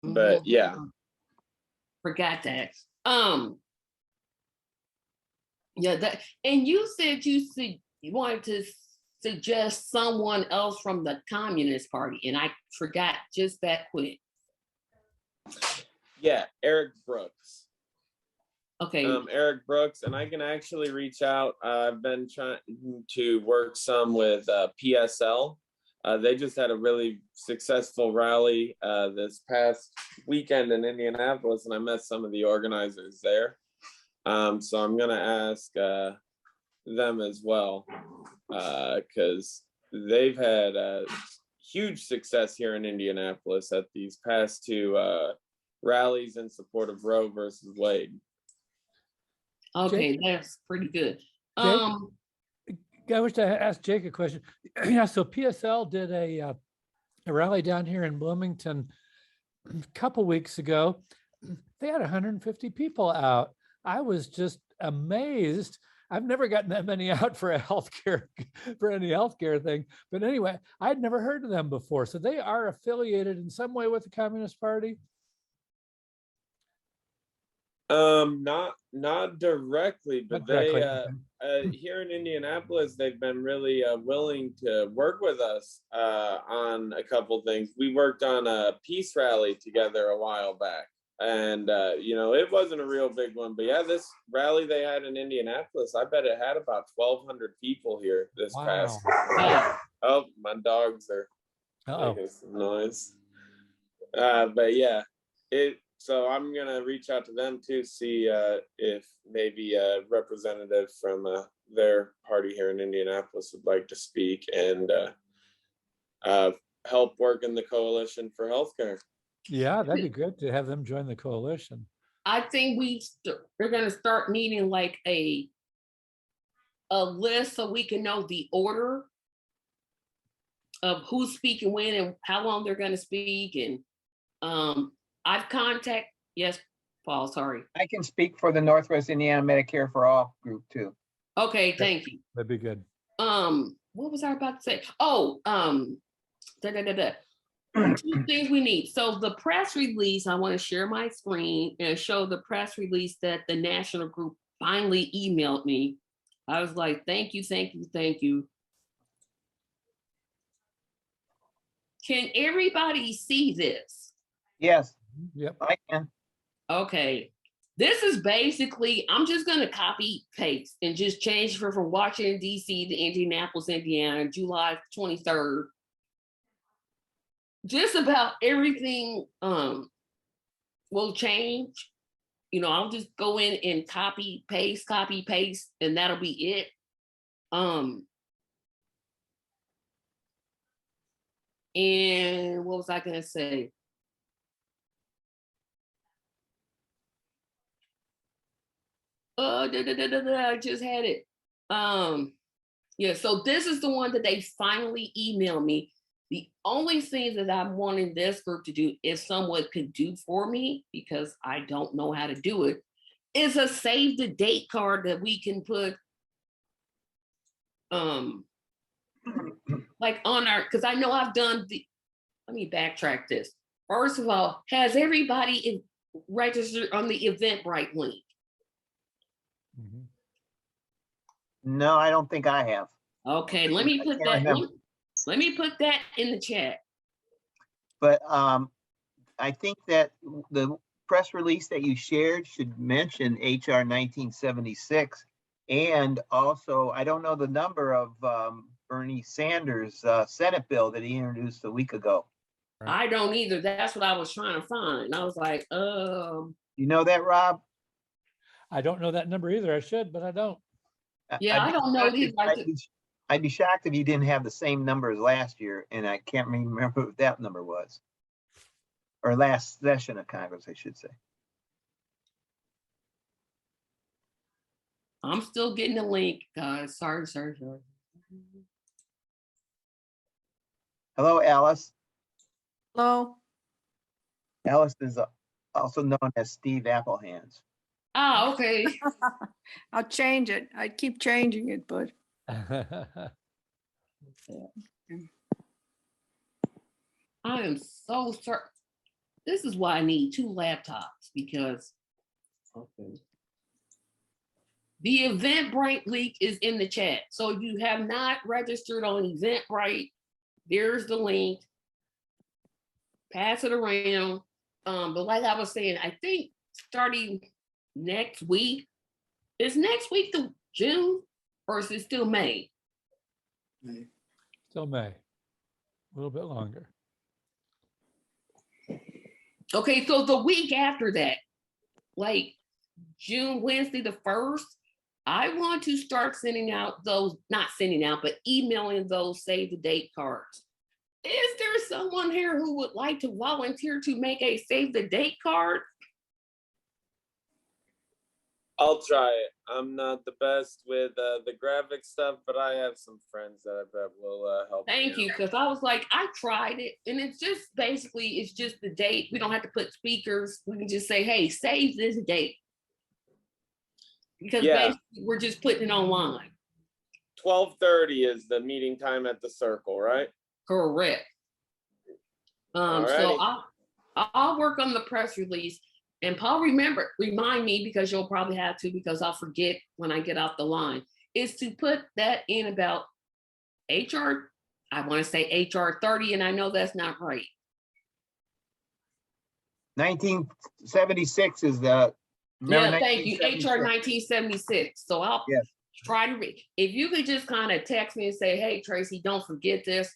But yeah. Forgot that. Yeah, that, and you said you wanted to suggest someone else from the Communist Party, and I forgot just that quick. Yeah, Eric Brooks. Okay. Eric Brooks, and I can actually reach out. I've been trying to work some with PSL. They just had a really successful rally this past weekend in Indianapolis, and I met some of the organizers there. So I'm going to ask them as well, because they've had huge success here in Indianapolis at these past two rallies in support of Roe versus Wade. Okay, Jake, that's pretty good. I wish I asked Jake a question. Yeah, so PSL did a rally down here in Bloomington a couple weeks ago. They had 150 people out. I was just amazed. I've never gotten that many out for any healthcare thing. But anyway, I'd never heard of them before. So they are affiliated in some way with the Communist Party? Not directly, but they here in Indianapolis, they've been really willing to work with us on a couple things. We worked on a peace rally together a while back, and it wasn't a real big one, but yeah, this rally they had in Indianapolis, I bet it had about 1,200 people here this past. Oh, my dogs are making some noise. But yeah, so I'm gonna reach out to them to see if maybe a representative from their party here in Indianapolis would like to speak and help work in the coalition for healthcare. Yeah, that'd be good to have them join the coalition. I think we're gonna start needing like a list so we can know the order of who's speaking when and how long they're gonna speak. And I've contacted, yes, Paul, sorry. I can speak for the Northwest Indiana Medicare for All group too. Okay, thank you. That'd be good. What was I about to say? Oh, two things we need. So the press release, I want to share my screen and show the press release that the national group finally emailed me. I was like, thank you, thank you, thank you. Can everybody see this? Yes. Yep. I can. Okay. This is basically, I'm just going to copy paste and just change from Washington, D.C. to Indianapolis, Indiana, July 23rd. Just about everything will change. I'll just go in and copy, paste, and that'll be it. And what was I going to say? I just had it. Yeah, so this is the one that they finally emailed me. The only thing that I'm wanting this group to do, if someone could do for me, because I don't know how to do it, is a save the date card that we can put like on our, because I know I've done let me backtrack this. First of all, has everybody registered on the Eventbrite link? No, I don't think I have. Okay, let me put that. Let me put that in the chat. But I think that the press release that you shared should mention HR 1976, and also I don't know the number of Bernie Sanders' Senate bill that he introduced a week ago. I don't either. That's what I was trying to find. I was like, You know that, Rob? I don't know that number either. I should, but I don't. Yeah, I don't know either. I'd be shocked if you didn't have the same number as last year, and I can't remember what that number was. Or last session of Congress, I should say. I'm still getting the link, guys. Sorry. Hello, Alice. Hello. Alice is also known as Steve Applehands. Ah, okay. I'll change it. I keep changing it, but. I am so sorry. this is why I need 2 laptops, because the Eventbrite link is in the chat. So if you have not registered on Eventbrite, there's the link. Pass it around. But like I was saying, I think starting next week, is next week the June, or is it still May? Still May, a little bit longer. Okay, so the week after that, like June, Wednesday the 1st, I want to start sending out those, not sending out, but emailing those save the date cards. Is there someone here who would like to volunteer to make a save the date card? I'll try it. I'm not the best with the graphic stuff, but I have some friends that I bet will help. Thank you, because I was like, I tried it, and it's just basically, it's just the date. We don't have to put speakers. We can just say, hey, save this date. Because basically we're just putting it online. 12:30 is the meeting time at the circle, right? Correct. So I'll work on the press release. And Paul, remind me, because you'll probably have to, because I'll forget when I get off the line, is to put that in about HR, I want to say HR 30, and I know that's not right. 1976 is the. Yeah, thank you, HR 1976. So I'll try to read. If you could just kind of text me and say, hey, Tracy, don't forget this.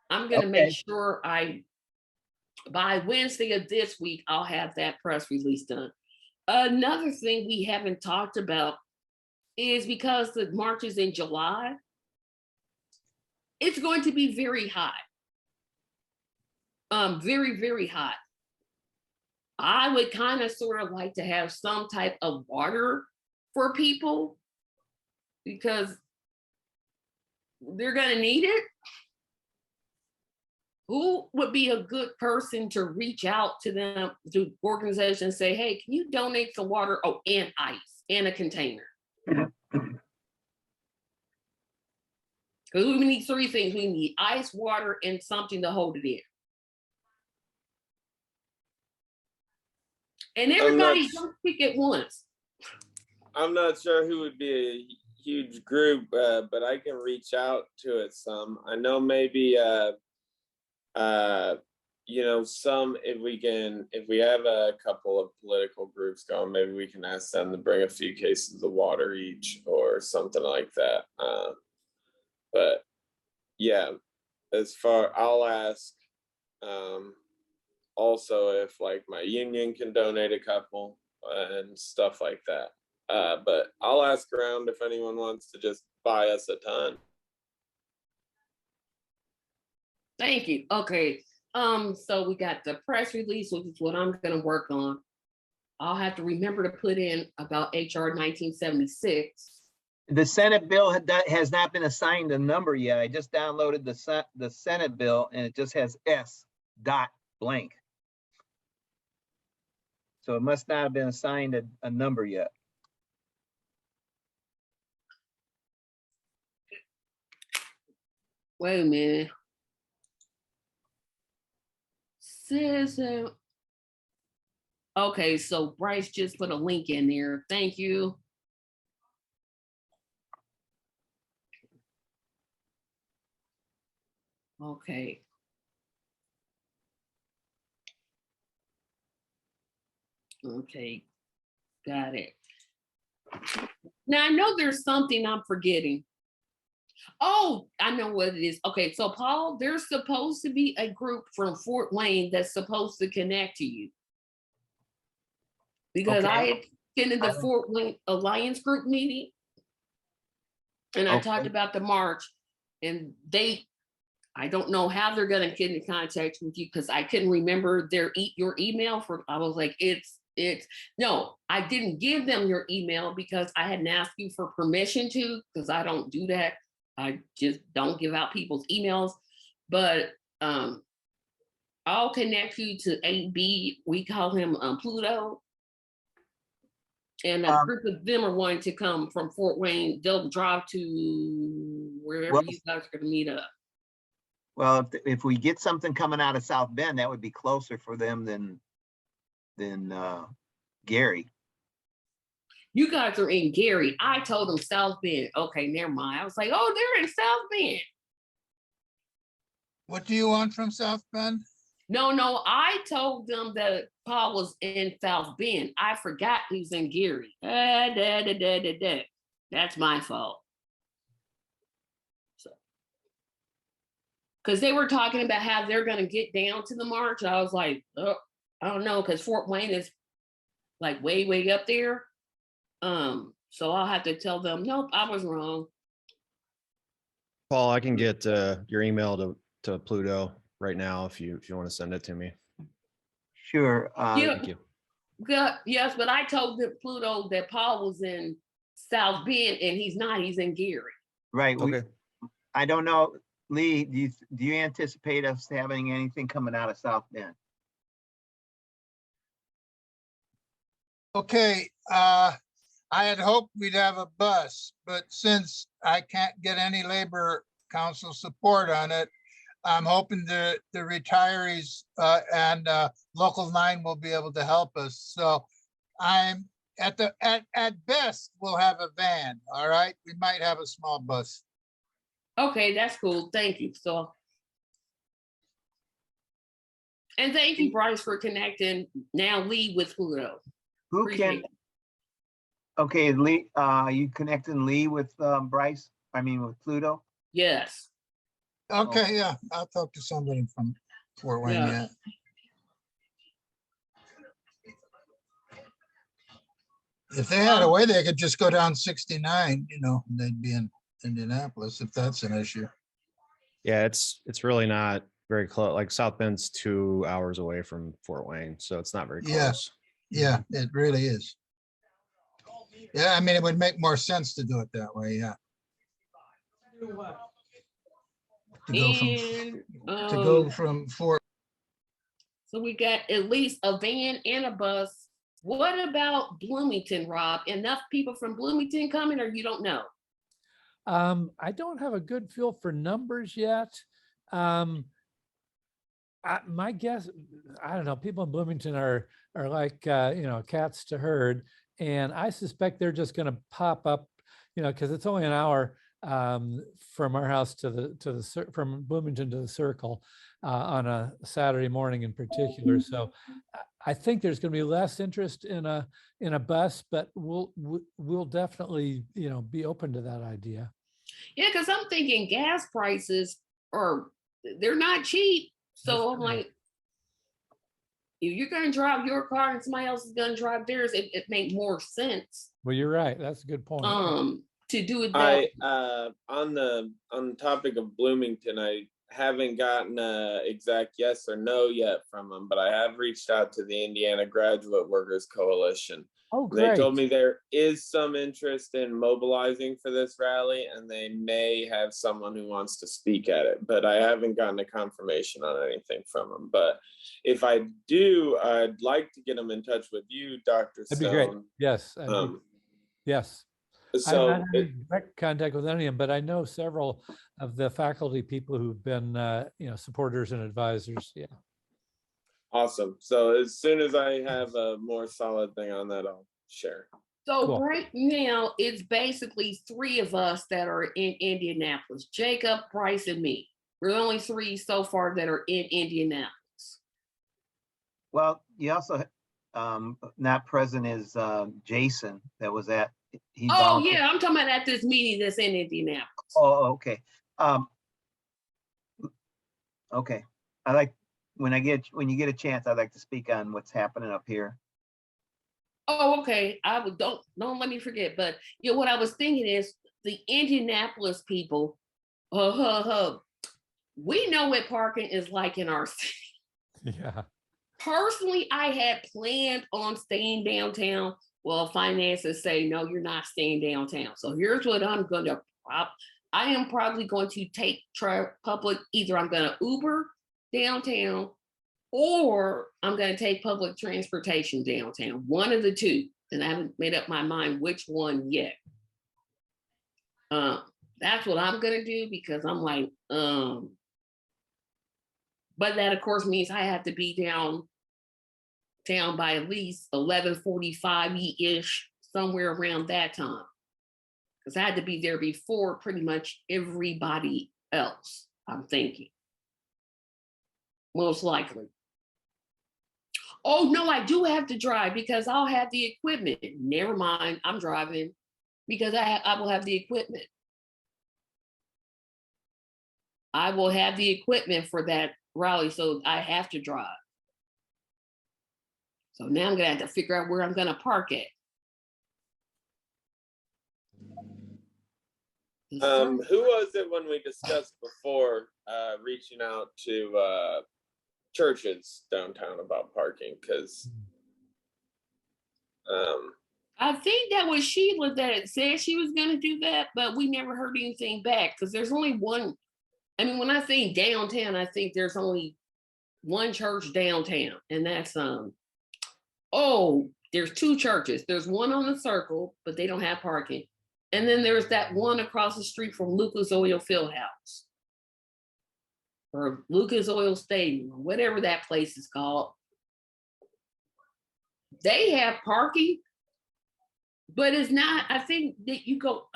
I'm going to make sure by Wednesday of this week, I'll have that press release done. Another thing we haven't talked about is, because the March is in July, it's going to be very hot. Very, very hot. I would kind of sort of like to have some type of water for people, because they're going to need it. Who would be a good person to reach out to them, to organizations, and say, hey, can you donate some water? Oh, and ice and a container. Because we need 3 things. We need ice, water, and something to hold it in. And everybody don't speak at once. I'm not sure who would be a huge group, but I can reach out to it some. I know maybe if we have a couple of political groups going, maybe we can ask them to bring a few cases of water each or something like that. But yeah, I'll ask also if like my union can donate a couple and stuff like that. But I'll ask around if anyone wants to just buy us a ton. Thank you. Okay. So we got the press release, which is what I'm going to work on. I'll have to remember to put in about HR 1976. The Senate bill has not been assigned a number yet. I just downloaded the Senate bill, and it just has S dot blank. So it must not have been assigned a number yet. Wait a minute. Says, okay, so Bryce just put a link in there. Thank you. Okay. Okay, got it. Now I know there's something I'm forgetting. Oh, I know what it is. Okay, so Paul, there's supposed to be a group from Fort Wayne that's supposed to connect to you. Because I attended the Fort Wayne Alliance group meeting, and I talked about the march, and I don't know how they're gonna get in contact with you, because I couldn't remember your email I was like, no, I didn't give them your email because I hadn't asked you for permission to, because I don't do that. I just don't give out people's emails, but I'll connect you to AB. We call him Pluto. And a group of them are wanting to come from Fort Wayne. They'll drive to wherever you guys are going to meet up. Well, if we get something coming out of South Bend, that would be closer for them than Gary. You guys are in Gary. I told them South Bend. Okay, never mind. I was like, oh, they're in South Bend. What do you want from South Bend? No, I told them that Paul was in South Bend. I forgot he was in Gary. That's my fault. So, because they were talking about how they're going to get down to the march. I was like, oh, I don't know, because Fort Wayne is like way up there. So I'll have to tell them, nope, I was wrong. Paul, I can get your email to Pluto right now if you want to send it to me. Sure. Yeah. Thank you. Yes, but I told Pluto that Paul was in South Bend, and he's not. He's in Gary. Right. Okay. I don't know, Lee. Do you anticipate us having anything coming out of South Bend? Okay, I had hoped we'd have a bus, but since I can't get any labor council support on it, I'm hoping the retirees and Local 9 will be able to help us. So I'm at best, we'll have a van, all right? We might have a small bus. Okay, that's cool. Thank you. So, and thank you, Bryce, for connecting now Lee with Pluto. Who Appreciate can? it. Okay, Lee. Are you connecting Lee with Bryce? I mean, with Pluto? Yes. Okay, yeah, I'll talk to somebody from Fort Wayne, Yeah. yeah. If they had a way, they could just go down 69, you know, and they'd be in Indianapolis if that's an issue. Yeah, it's really not very close. Like South Bend's 2 hours away from Fort Wayne, so it's not very Yeah. close. Yeah, it really is. Yeah, I mean, it would make more sense to do it that way, yeah. To go from Fort. So we got at least a van and a bus. What about Bloomington, Rob? Enough people from Bloomington coming, or you don't know? I don't have a good feel for numbers yet. My guess, I don't know, people in Bloomington are like, cats to herd. And I suspect they're just going to pop up, because it's only an hour from our house from Bloomington to the Circle on a Saturday morning in particular. So I think there's going to be less interest in a bus, but we'll definitely, be open to that idea. Yeah, because I'm thinking gas prices they're not cheap. So I'm like, if you're going to drive your car and somebody else is going to drive theirs, it makes more sense. Well, you're right. That's a good point. To do it that on the topic of Bloomington, I haven't gotten a exact yes or no yet from them, but I have reached out to the Indiana Graduate Workers Coalition. Oh, great. They told me there is some interest in mobilizing for this rally, and they may have someone who wants to speak at it, but I haven't gotten a confirmation on anything from them. But if I do, I'd like to get them in touch with you, Dr. That'd be great. Yes. Yes. So I've not had any direct contact with any of them, but I know several of the faculty people who've been, supporters and advisors. Yeah. Awesome. So as soon as I have a more solid thing on that, I'll share. So Cool. Right now, it's basically 3 of us that are in Indianapolis: Jacob, Bryce, and me. We're the only 3 so far that are in Indianapolis. Well, you also not present is Jason that was at. Yeah, I'm talking about at this meeting that's in Indianapolis. Oh, okay. Okay. I like when you get a chance, I'd like to speak on what's happening up here. Oh, okay. Don't let me forget. But what I was thinking is the Indianapolis people. We know what parking is like in our city. Yeah. Personally, I had planned on staying downtown. Well, finances say no, you're not staying downtown. So here's what I'm going to. I am probably going to take public. Either I'm going to Uber downtown, or I'm going to take public transportation downtown. One of the two, and I haven't made up my mind which one yet. That's what I'm going to do, because I'm like, But that of course means I have to be down by at least 11:45-ish, somewhere around that time. Because I had to be there before pretty much everybody else, I'm thinking. Most likely. Oh no, I do have to drive because I'll have the equipment. Never mind, I'm driving because I will have the equipment. I will have the equipment for that rally, so I have to drive. So now I'm gonna have to figure out where I'm gonna park at. Who was it when we discussed before reaching out to churches downtown about parking? Because I think that was Sheila that said she was gonna do that, but we never heard anything back because there's only one. I mean, when I say downtown, I think there's only one church downtown, and that's there's two churches. There's one on the circle, but they don't have parking. And then there's that one across the street from Lucas Oil Fieldhouse. Or Lucas Oil Stadium, or whatever that place is called. They have parking, but it's not, I think that you go,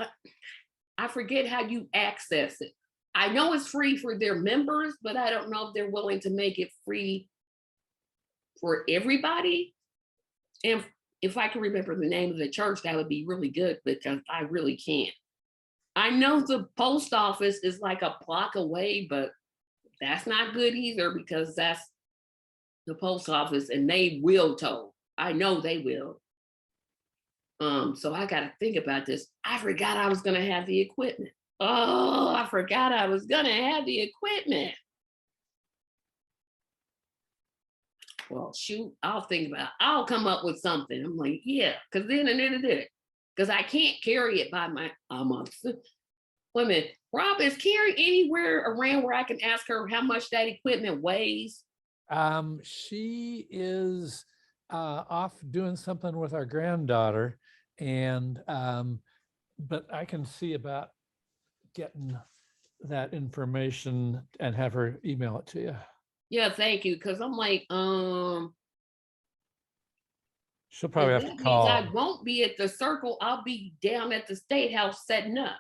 I forget how you access it. I know it's free for their members, but I don't know if they're willing to make it free for everybody. And if I can remember the name of the church, that would be really good because I really can't. I know the post office is like a block away, but that's not good either because that's the post office and they will tow. I know they will. So I got to think about this. I forgot I was going to have the equipment. Oh, I forgot I was going to have the equipment. Well, shoot, I'll think about it. I'll come up with something. I'm like, yeah, because then and then it did. Because I can't carry it by my wait a minute. Rob, is Carrie anywhere around where I can ask her how much that equipment weighs? She is off doing something with our granddaughter, and but I can see about getting that information and have her email it to you. Yeah, thank you. Because I'm like, she'll probably have to call. I won't be at the circle. I'll be down at the State House setting up.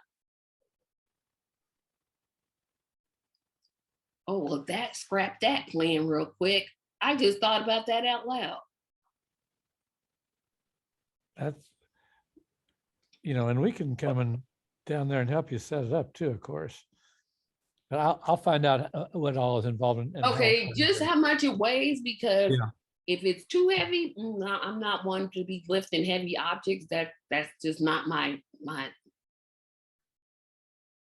Oh, well, scrap that plan real quick. I just thought about that out loud. That's, and we can come down there and help you set it up too, of course. But I'll find out what all is involved in. Okay, just how much it weighs, because if it's too heavy, I'm not one to be lifting heavy objects. That's just not my.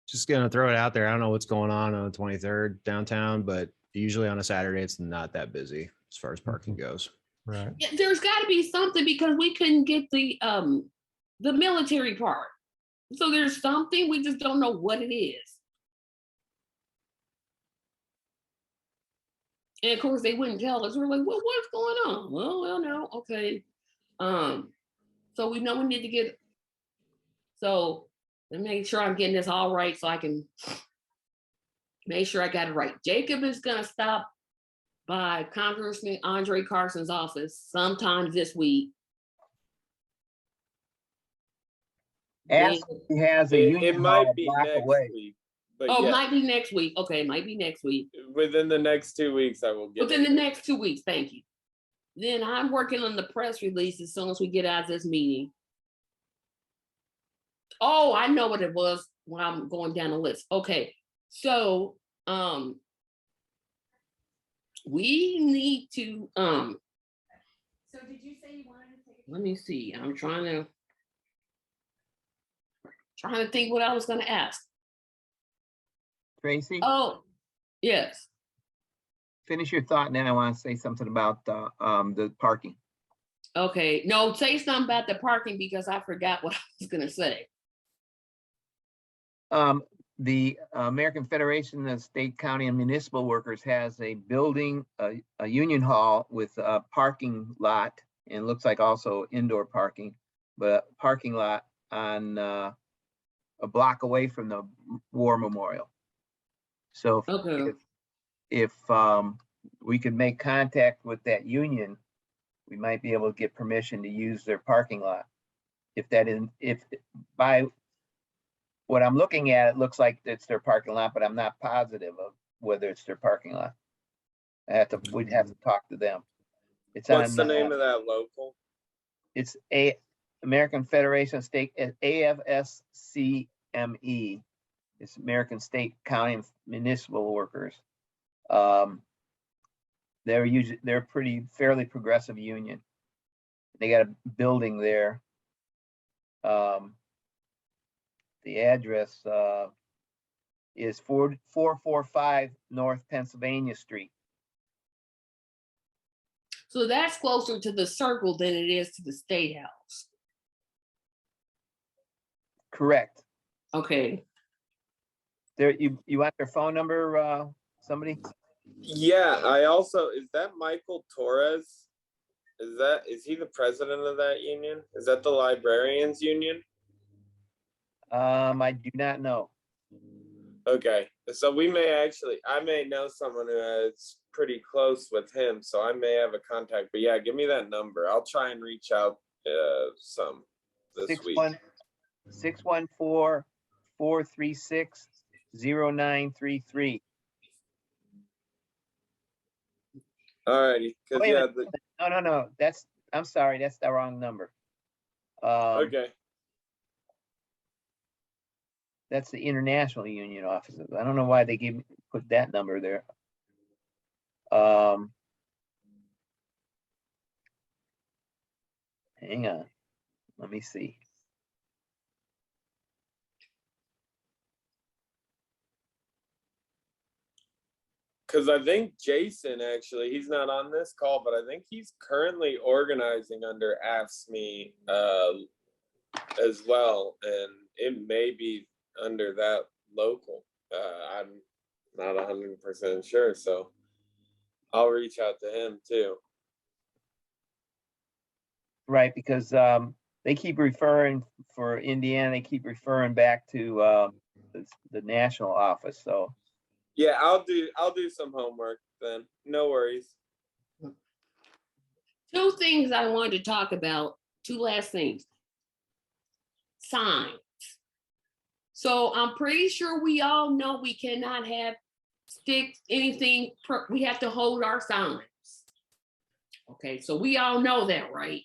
Just gonna throw it out there. I don't know what's going on the 23rd downtown, but usually on a Saturday it's not that busy as far as parking goes. Right. Yeah, there's got to be something because we couldn't get the military part. So there's something, we just don't know what it is. And of course they wouldn't tell us. We're like, well, what's going on? Well, no, okay. So we know we need to get. So let me make sure I'm getting this all right so I can make sure I got it right. Jacob is gonna stop by Congressman Andre Carson's office sometime this week. Ask if he has a union. It might be next week. But it might be next week. Okay, it might be next week. Within the next 2 weeks, I will get Within the next 2 weeks, thank you. Then I'm working on the press release as soon as we get out of this meeting. Oh, I know what it was when I'm going down the list. Okay, so we need to So did you say you wanted to take? Let me see. I'm trying to think what I was going to ask. Tracy? Oh, yes. Finish your thought, and then I want to say something about the parking. Okay. No, say something about the parking because I forgot what I was going to say. The American Federation of State, County, and Municipal Workers has a building, a union hall with a parking lot, and it looks like also indoor parking, but a parking lot on a block away from the war memorial. So if we could make contact with that union, we might be able to get permission to use their parking lot. If by what I'm looking at, it looks like it's their parking lot, but I'm not positive of whether it's their parking lot. We'd have to talk to them. It's What's on, the name of that local? it's American Federation of State, AFSCME. It's American State County and Municipal Workers. They're fairly progressive union. They got a building there. The address is 445 North Pennsylvania Street. So that's closer to the circle than it is to the State House. Correct. Okay. There, you want their phone number, somebody? Yeah, is that Michael Torres? Is he the president of that union? Is that the librarians union? I do not know. Okay, so I may know someone who is pretty close with him, so I may have a contact. But yeah, give me that number. I'll try and reach out some this week. 614-436-0933. Alrighty, because No. I'm sorry, that's the wrong number. okay. That's the International Union offices. I don't know why they put that number there. Hang on, let me see. Because I think Jason, actually, he's not on this call, but I think he's currently organizing under AFSCME as well, and it may be under that local. I'm not 100% sure, so I'll reach out to him too. Right, because they keep referring for Indiana, they keep referring back to the national office, so. Yeah, I'll do some homework then. No worries. Two things I wanted to talk about, two last things. Signs. So I'm pretty sure we all know we cannot have sticks, anything, we have to hold our signs. Okay, so we all know that, right?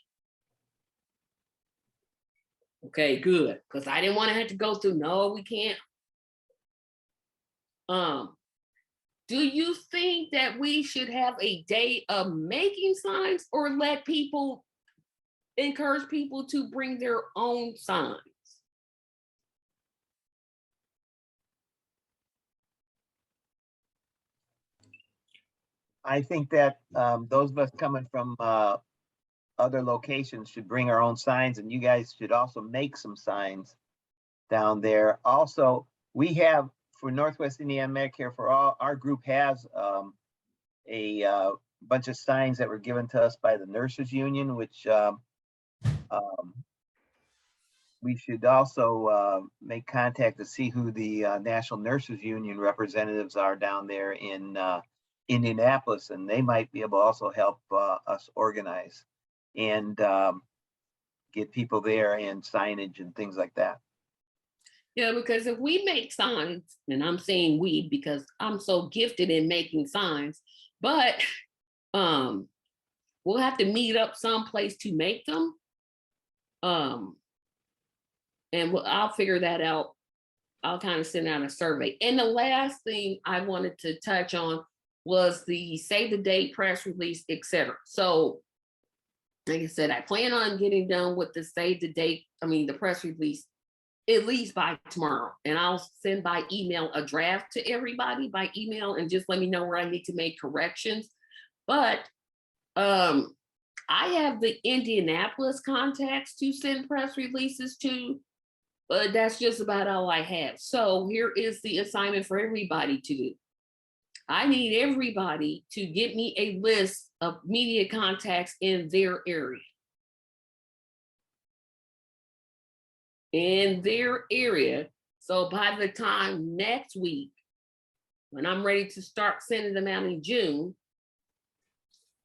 Okay, good, because I didn't want to have to go through, no, we can't. Do you think that we should have a day of making signs or encourage people to bring their own signs? I think that those of us coming from other locations should bring our own signs, and you guys should also make some signs down there. Also, we have, for Northwest Indiana Medicare for All, our group has a bunch of signs that were given to us by the nurses union, which we should also make contact to see who the National Nurses Union representatives are down there in Indianapolis, and they might be able to also help us organize and get people there and signage and things like that. Yeah, because if we make signs, and I'm saying we because I'm so gifted in making signs, but we'll have to meet up someplace to make them. And I'll figure that out. I'll kind of send out a survey. And the last thing I wanted to touch on was the save the date press release, etc. So, like I said, I plan on getting done with the save the date, the press release, at least by tomorrow. And I'll send by email a draft to everybody by email and just let me know where I need to make corrections. But I have the Indianapolis contacts to send press releases to, but that's just about all I have. So here is the assignment for everybody to do. I need everybody to get me a list of media contacts in their area. So by the time next week when I'm ready to start sending them out in June,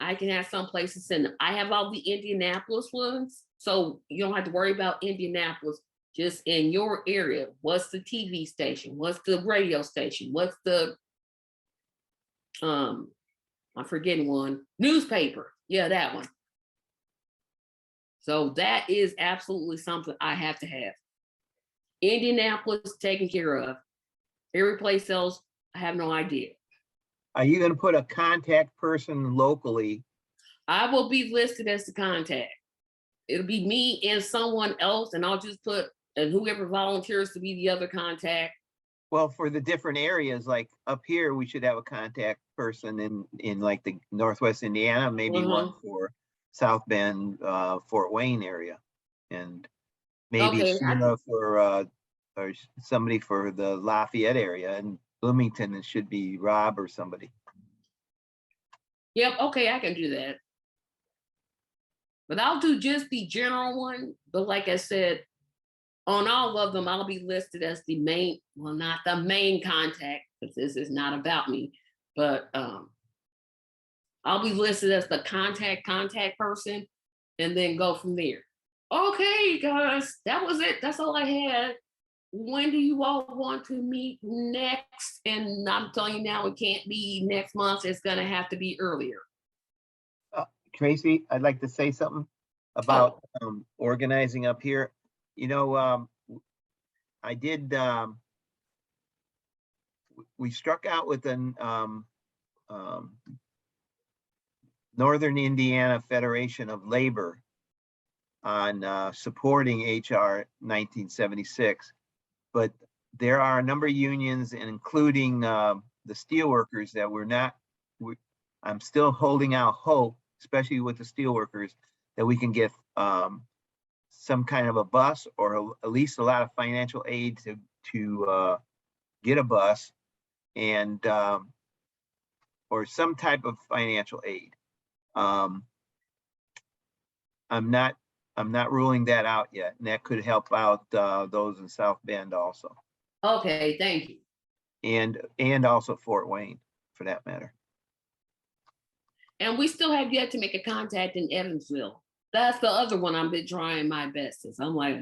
I can have some place to send them. I have all the Indianapolis ones, so you don't have to worry about Indianapolis. Just in your area, what's the TV station? What's the radio station? What's the I'm forgetting one, newspaper. Yeah, that one. So that is absolutely something I have to have. Indianapolis taken care of. Every place else, I have no idea. Are you gonna put a contact person locally? I will be listed as the contact. It'll be me and someone else, and I'll just put, and whoever volunteers to be the other contact. Well, for the different areas, like up here, we should have a contact person in like the Northwest Indiana, maybe one for South Bend, Fort Wayne area. And maybe Okay, Sheila for, or somebody for the Lafayette area, and Bloomington, it should be Rob or somebody. Yep, okay, I can do that. But I'll do just the general one. But like I said, on all of them, I'll be listed as the main, well, not the main contact, because this is not about me, but I'll be listed as the contact person, and then go from there. Okay, guys, that was it. That's all I had. When do you all want to meet next? And I'm telling you now, it can't be next month. It's going to have to be earlier. Tracy, I'd like to say something about organizing up here. You know, I did, we struck out with an Northern Indiana Federation of Labor on supporting HR 1976. But there are a number of unions, and including the steelworkers, that I'm still holding out hope, especially with the steelworkers, that we can get some kind of a bus, or at least a lot of financial aid to get a bus, and or some type of financial aid. I'm not ruling that out yet, and that could help out those in South Bend also. Okay, thank you. And also Fort Wayne, for that matter. And we still have yet to make a contact in Evansville. That's the other one I've been trying my best since. I'm like,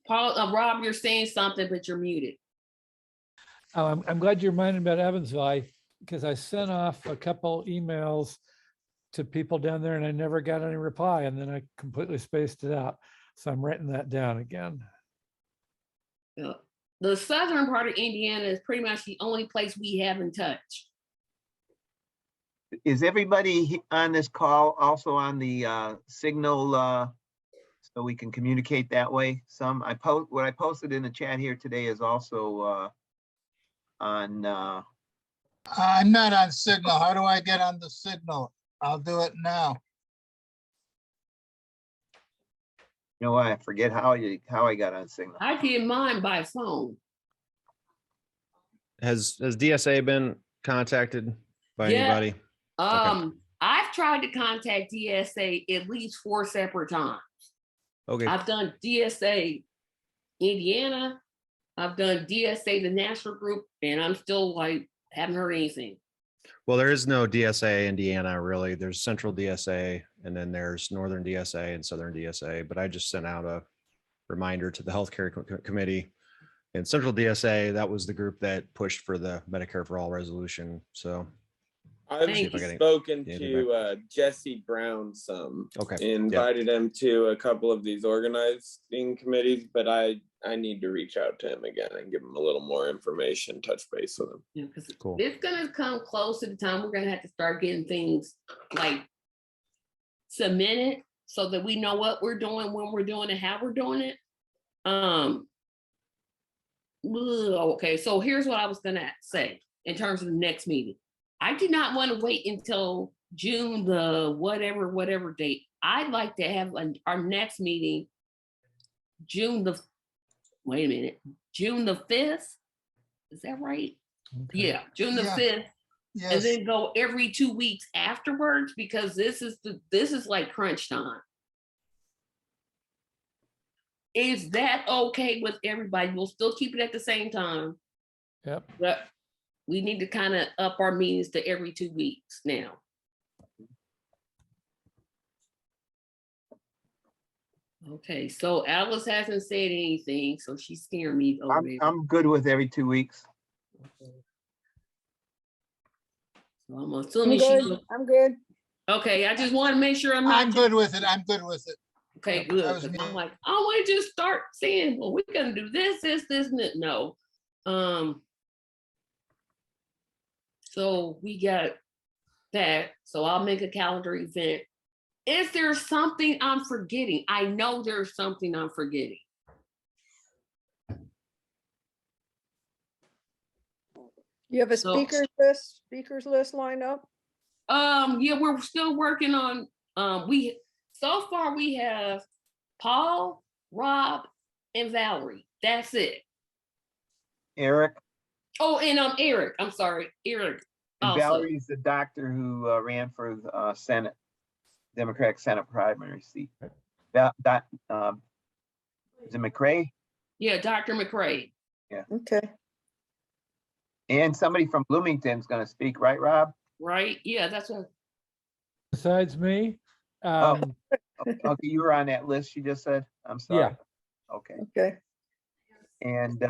Paul, Rob, you're saying something, but you're muted. Oh, I'm glad you reminded me about Evansville, because I sent off a couple emails to people down there and I never got any reply, and then I completely spaced it out. So I'm writing that down again. The southern part of Indiana is pretty much the only place we have in touch. Is everybody on this call also on the Signal, so we can communicate that way? What I posted in the chat here today is also on. I'm not on Signal. How do I get on the Signal? I'll do it now. You know what? I forget how I got on Signal. I did mine by phone. Has DSA been contacted by anybody? Okay. I've tried to contact DSA at least 4 separate times. Okay. I've done DSA Indiana. I've done DSA the national group, and I'm still like haven't heard anything. Well, there is no DSA Indiana, really. There's Central DSA, and then there's Northern DSA and Southern DSA. But I just sent out a reminder to the healthcare committee. And Central DSA, that was the group that pushed for the Medicare for All resolution. So I've spoken to Jesse Brown some. Okay. Invited him to a couple of these organizing committees, but I need to reach out to him again and give him a little more information, touch base with him. Yeah, because it's gonna come close to the time we're gonna have to start getting things like submitted so that we know what we're doing, when we're doing it, how we're doing it. Okay, so here's what I was gonna say in terms of the next meeting. I do not want to wait until June the whatever date. I'd like to have our next meeting June the 5th. Is that right? Okay. Yeah, June the 5th. Yes. And then go every 2 weeks afterwards, because this is like crunch time. Is that okay with everybody? We'll still keep it at the same time, Yep. but we need to kind of up our meetings to every 2 weeks now. Okay, so Alice hasn't said anything, so she's scaring me over there. I'm good with every 2 weeks. So I'm I'm assuming good. I'm good. okay, I just want to make sure I'm I'm not. good with it. I'm good with it. Okay, That good. was 'Cause me. I'm like, I want to just start saying, well, we're gonna do this, and that. No. So we got that. So I'll make a calendar event. Is there something I'm forgetting? I know there's something I'm forgetting. You have a So- speakers list lined up? Yeah, we're still working on, so far we have Paul, Rob, and Valerie. That's it. Eric, Oh, and Eric. I'm sorry, Eric. and Also. Valerie's the doctor who ran for Senate, Democratic Senate primary seat. Is it McCray? Yeah, Dr. McCray. Okay. And somebody from Bloomington's going to speak, right, Rob? Right? Yeah, that's what. Besides me. Okay, you were on that list, you just said? I'm sorry. Yeah. Okay, Okay. and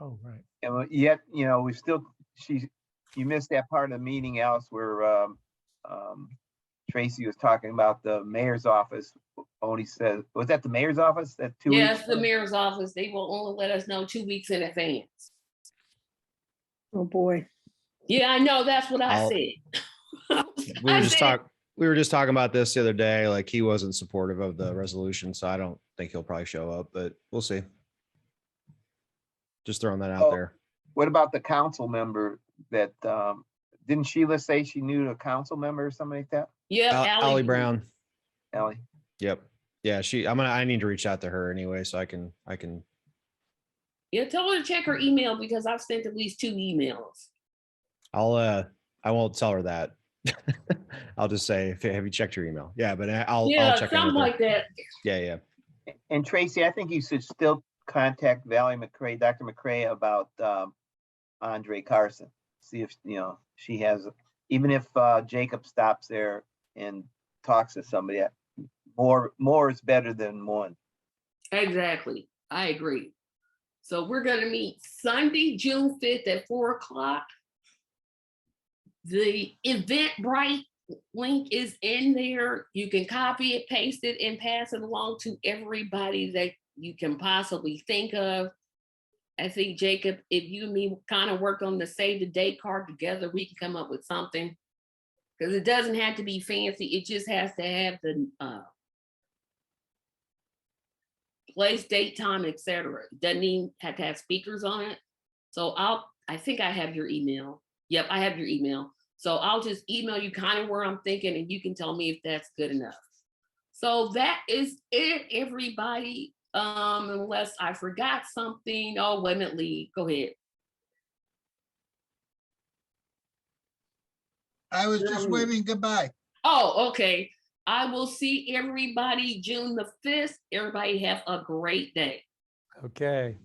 Oh, right. yet, we still, you missed that part of the meeting, Alice, where Tracy was talking about the mayor's office. Only said, was that the mayor's office? That 2 weeks? Yes, the mayor's office. They will only let us know 2 weeks in advance. Oh, boy. Yeah, I know. That's what I said. We were just talking about this the other day. Like, he wasn't supportive of the resolution, so I don't think he'll probably show up, but we'll see. Just throwing that out Oh. there. What about the council member that, didn't Sheila say she knew a council member or something like that? Yeah, Ally Brown. Ellie? Yep. Yeah, I need to reach out to her anyway, so I can. Yeah, tell her to check her email because I've sent at least 2 emails. I won't tell her that. I'll just say, have you checked your email? Yeah, but I'll check in something with her. like that. Yeah. And Tracy, I think you should still contact Valerie McCray, Dr. McCray, about Andre Carson. See if, she has, even if Jacob stops there and talks to somebody, more is better than one. Exactly. I agree. So we're going to meet Sunday, June 5th at 4:00. The Eventbrite link is in there. You can copy it, paste it, and pass it along to everybody that you can possibly think of. I think, Jacob, if you and me kind of work on the save the date card together, we can come up with something. Because it doesn't have to be fancy. It just has to have the place, date, time, etc. It doesn't even have to have speakers on it. So I think I have your email. Yep, I have your email. So I'll just email you kind of where I'm thinking and you can tell me if that's good enough. So that is it, everybody. Unless I forgot something. Oh, wait a minute, Lee, go ahead. I was just waving goodbye. Oh, okay. I will see everybody June the 5th. Everybody have a great day. Okay.